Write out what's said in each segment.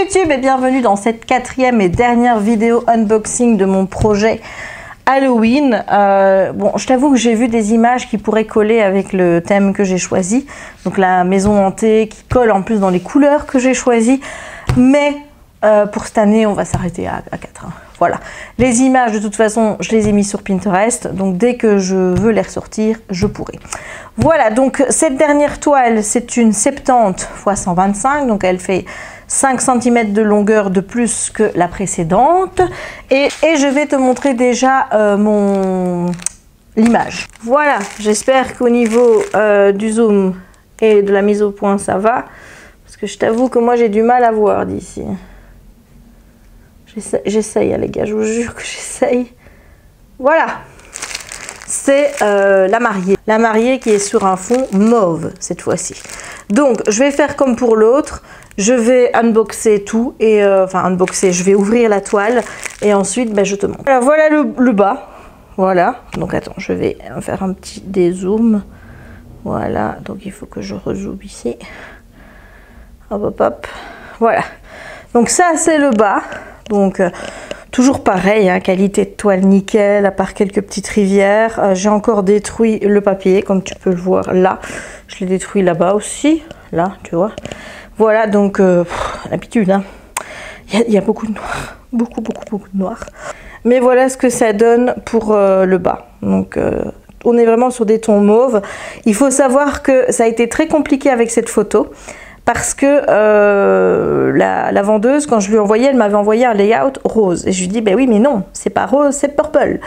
YouTube et bienvenue dans cette 4e et dernière vidéo unboxing de mon projet Halloween. Bon, je t'avoue que j'ai vu des images qui pourraient coller avec le thème que j'ai choisi. Donc la maison hantée qui colle en plus dans les couleurs que j'ai choisies. Mais pour cette année, on va s'arrêter à 4. Hein. Voilà. Les images, de toute façon, je les ai mises sur Pinterest. Donc dès que je veux les ressortir, je pourrai. Voilà, donc cette dernière toile, c'est une 70 x 125. Donc elle fait 5 cm de longueur de plus que la précédente. Et je vais te montrer déjà l'image. Voilà, j'espère qu'au niveau du zoom et de la mise au point, ça va. Parce que je t'avoue que moi, j'ai du mal à voir d'ici. J'essaye, les gars, je vous jure que j'essaye. Voilà. C'est la mariée. La mariée qui est sur un fond mauve cette fois-ci. Donc, je vais faire comme pour l'autre. Je vais unboxer tout et enfin unboxer, je vais ouvrir la toile et ensuite ben, je te montre. Alors voilà le bas, voilà. Donc attends, je vais faire un petit dézoom. Voilà, donc il faut que je rezoome ici. Hop hop hop, voilà. Donc ça c'est le bas, donc toujours pareil, hein, qualité de toile nickel, à part quelques petites rivières. J'ai encore détruit le papier, comme tu peux le voir là. Je l'ai détruit là-bas aussi, là, tu vois. Voilà, donc, l'habitude, hein. Il y a beaucoup de noir, beaucoup de noir. Mais voilà ce que ça donne pour le bas. Donc, on est vraiment sur des tons mauves. Il faut savoir que ça a été très compliqué avec cette photo. Parce que la vendeuse, quand je lui ai envoyé, elle m'avait envoyé un layout rose. Et je lui dis, ben oui, mais non, c'est pas rose, c'est purple.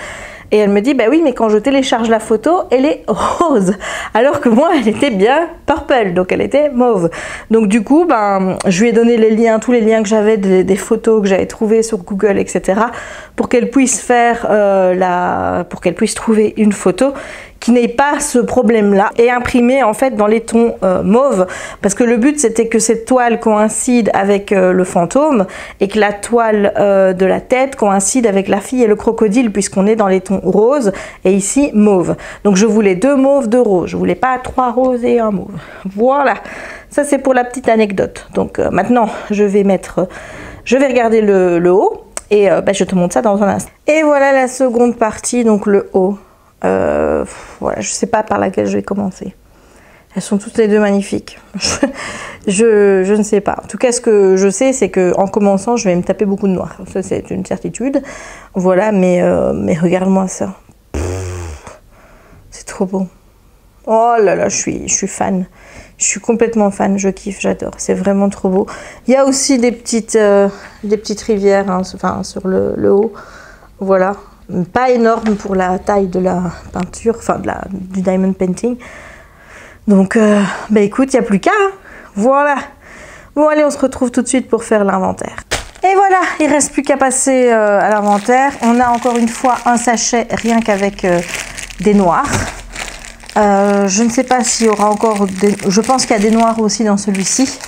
Et elle me dit, bah oui, mais quand je télécharge la photo, elle est rose. Alors que moi, elle était bien purple, donc elle était mauve. Donc du coup, ben, je lui ai donné les liens, tous les liens que j'avais des photos que j'avais trouvées sur Google, etc. pour qu'elle puisse faire pour qu'elle puisse trouver une photo qui n'ait pas ce problème-là et imprimer en fait dans les tons mauves, parce que le but c'était que cette toile coïncide avec le fantôme et que la toile de la tête coïncide avec la fille et le crocodile, puisqu'on est dans les tons roses et ici mauve. Donc je voulais 2 mauves, 2 roses, je voulais pas 3 roses et 1 mauve. Voilà, ça c'est pour la petite anecdote. Donc maintenant je vais regarder le haut et bah, je te montre ça dans un instant. Et voilà la seconde partie, donc le haut. Voilà, je sais pas par laquelle je vais commencer. Elles sont toutes les deux magnifiques. je ne sais pas. En tout cas, ce que je sais, c'est que en commençant, je vais me taper beaucoup de noir. Ça, c'est une certitude. Voilà, mais regarde-moi ça. C'est trop beau. Oh là là, je suis fan. Je suis complètement fan. Je kiffe, j'adore. C'est vraiment trop beau. Il y a aussi des petites rivières, hein, enfin, sur le haut. Voilà. Pas énorme pour la taille de la peinture, enfin du diamond painting. Donc, bah écoute, il n'y a plus qu'à. Hein. Voilà. Bon, allez, on se retrouve tout de suite pour faire l'inventaire. Et voilà, il ne reste plus qu'à passer à l'inventaire. On a encore une fois un sachet rien qu'avec des noirs. Je ne sais pas s'il y aura encore des... Je pense qu'il y a des noirs aussi dans celui-ci.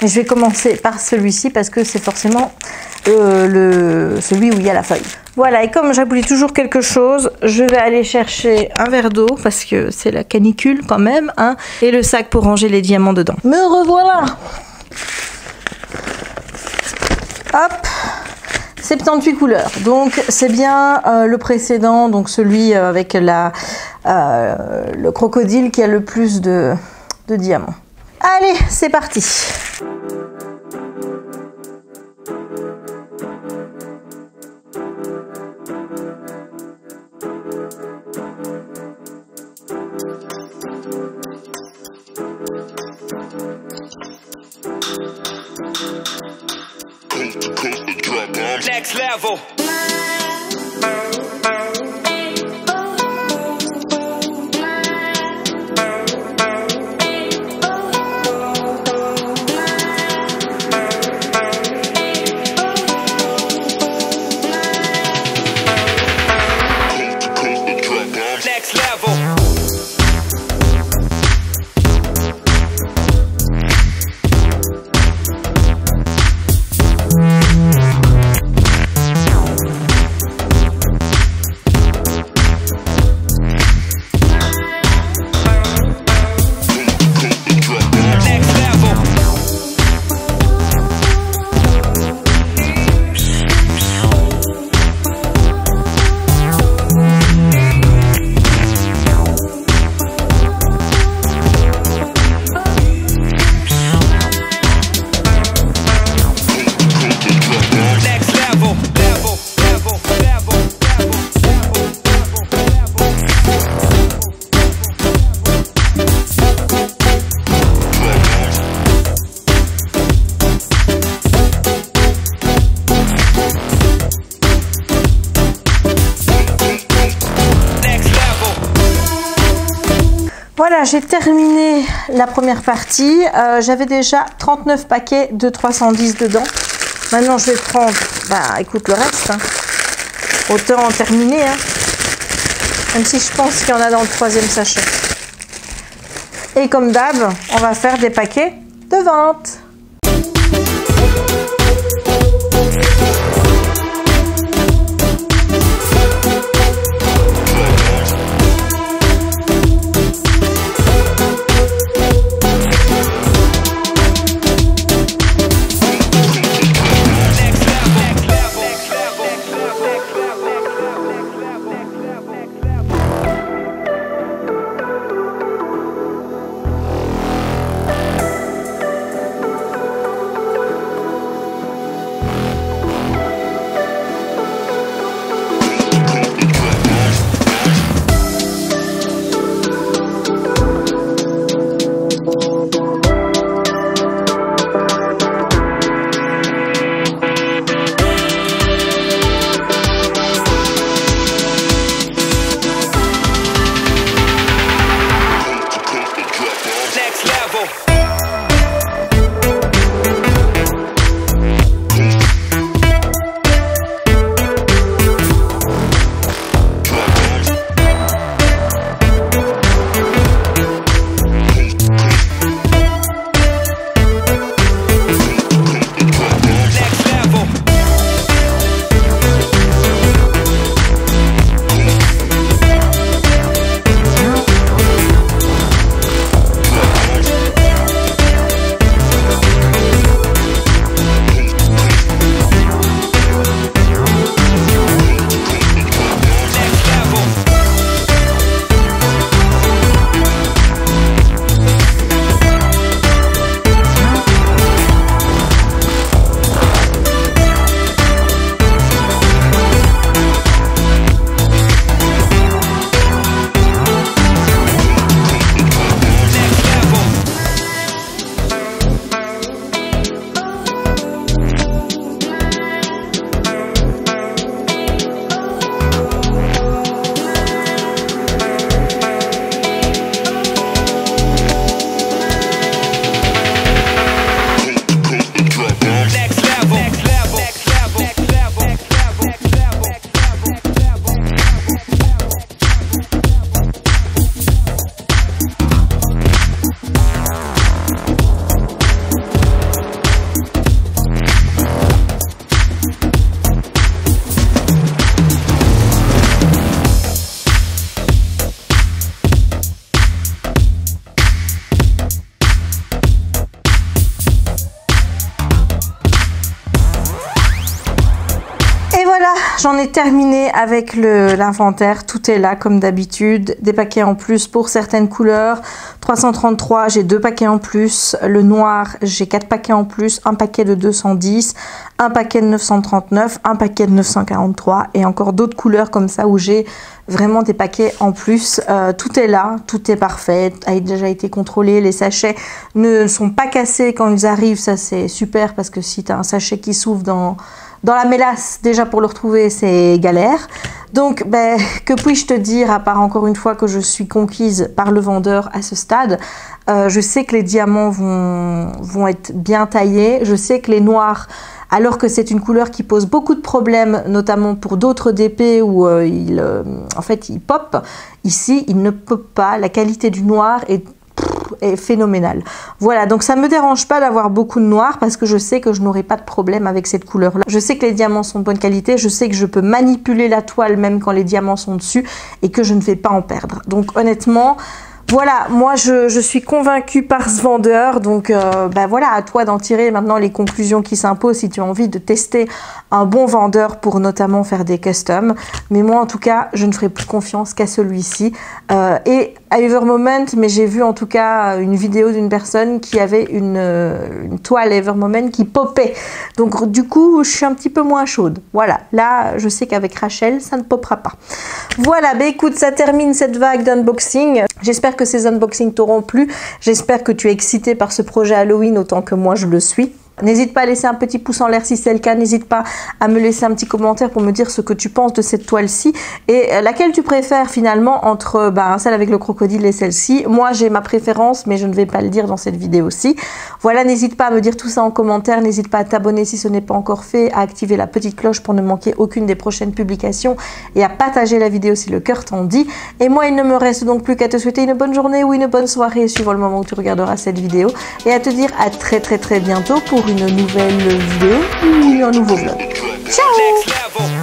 Mais je vais commencer par celui-ci parce que c'est forcément celui où il y a la feuille. Voilà, et comme j'oublie toujours quelque chose, je vais aller chercher un verre d'eau parce que c'est la canicule quand même, hein, et le sac pour ranger les diamants dedans. Me revoilà. Hop, 78 couleurs. Donc c'est bien le précédent, donc celui avec le crocodile qui a le plus de diamants. Allez, c'est parti. Next level. Next level. Voilà, j'ai terminé la première partie. J'avais déjà 39 paquets de 310 dedans. Maintenant, je vais prendre, bah, écoute, le reste. Hein. Autant en terminer. Hein. Même si je pense qu'il y en a dans le 3e sachet. Et comme d'hab, on va faire des paquets de vente. J'en ai terminé avec l'inventaire, tout est là comme d'habitude, des paquets en plus pour certaines couleurs, 333 j'ai 2 paquets en plus, le noir j'ai 4 paquets en plus, un paquet de 210, un paquet de 939, un paquet de 943 et encore d'autres couleurs comme ça où j'ai vraiment des paquets en plus. Tout est là, tout est parfait, a déjà été contrôlé, les sachets ne sont pas cassés quand ils arrivent, ça c'est super parce que si tu as un sachet qui s'ouvre dans la mélasse, déjà pour le retrouver, c'est galère. Donc, ben, que puis-je te dire, à part encore une fois que je suis conquise par le vendeur à ce stade. Je sais que les diamants vont être bien taillés. Je sais que les noirs, alors que c'est une couleur qui pose beaucoup de problèmes, notamment pour d'autres DP où en fait, il pop. Ici, il ne pop pas. La qualité du noir est phénoménal. Voilà, donc ça me dérange pas d'avoir beaucoup de noir parce que je sais que je n'aurai pas de problème avec cette couleur là. Je sais que les diamants sont de bonne qualité, je sais que je peux manipuler la toile même quand les diamants sont dessus et que je ne vais pas en perdre. Donc honnêtement, voilà, moi je suis convaincue par ce vendeur, donc bah voilà, à toi d'en tirer maintenant les conclusions qui s'imposent si tu as envie de tester un bon vendeur pour notamment faire des customs. Mais moi en tout cas, je ne ferai plus confiance qu'à celui-ci. Et à Evermoment, mais j'ai vu en tout cas une vidéo d'une personne qui avait une toile Evermoment qui popait. Donc du coup, je suis un petit peu moins chaude. Voilà, là je sais qu'avec Rachel, ça ne popera pas. Voilà, bah écoute, ça termine cette vague d'unboxing. J'espère que ces unboxings t'auront plu. J'espère que tu es excité par ce projet Halloween autant que moi je le suis. N'hésite pas à laisser un petit pouce en l'air si c'est le cas. N'hésite pas à me laisser un petit commentaire pour me dire ce que tu penses de cette toile-ci et laquelle tu préfères finalement entre celle avec le crocodile et celle-ci. Moi, j'ai ma préférence, mais je ne vais pas le dire dans cette vidéo-ci. Voilà, n'hésite pas à me dire tout ça en commentaire. N'hésite pas à t'abonner si ce n'est pas encore fait, à activer la petite cloche pour ne manquer aucune des prochaines publications et à partager la vidéo si le cœur t'en dit. Et moi, il ne me reste donc plus qu'à te souhaiter une bonne journée ou une bonne soirée suivant le moment où tu regarderas cette vidéo et à te dire à très bientôt pour une nouvelle vidéo ou un nouveau vlog. Ciao!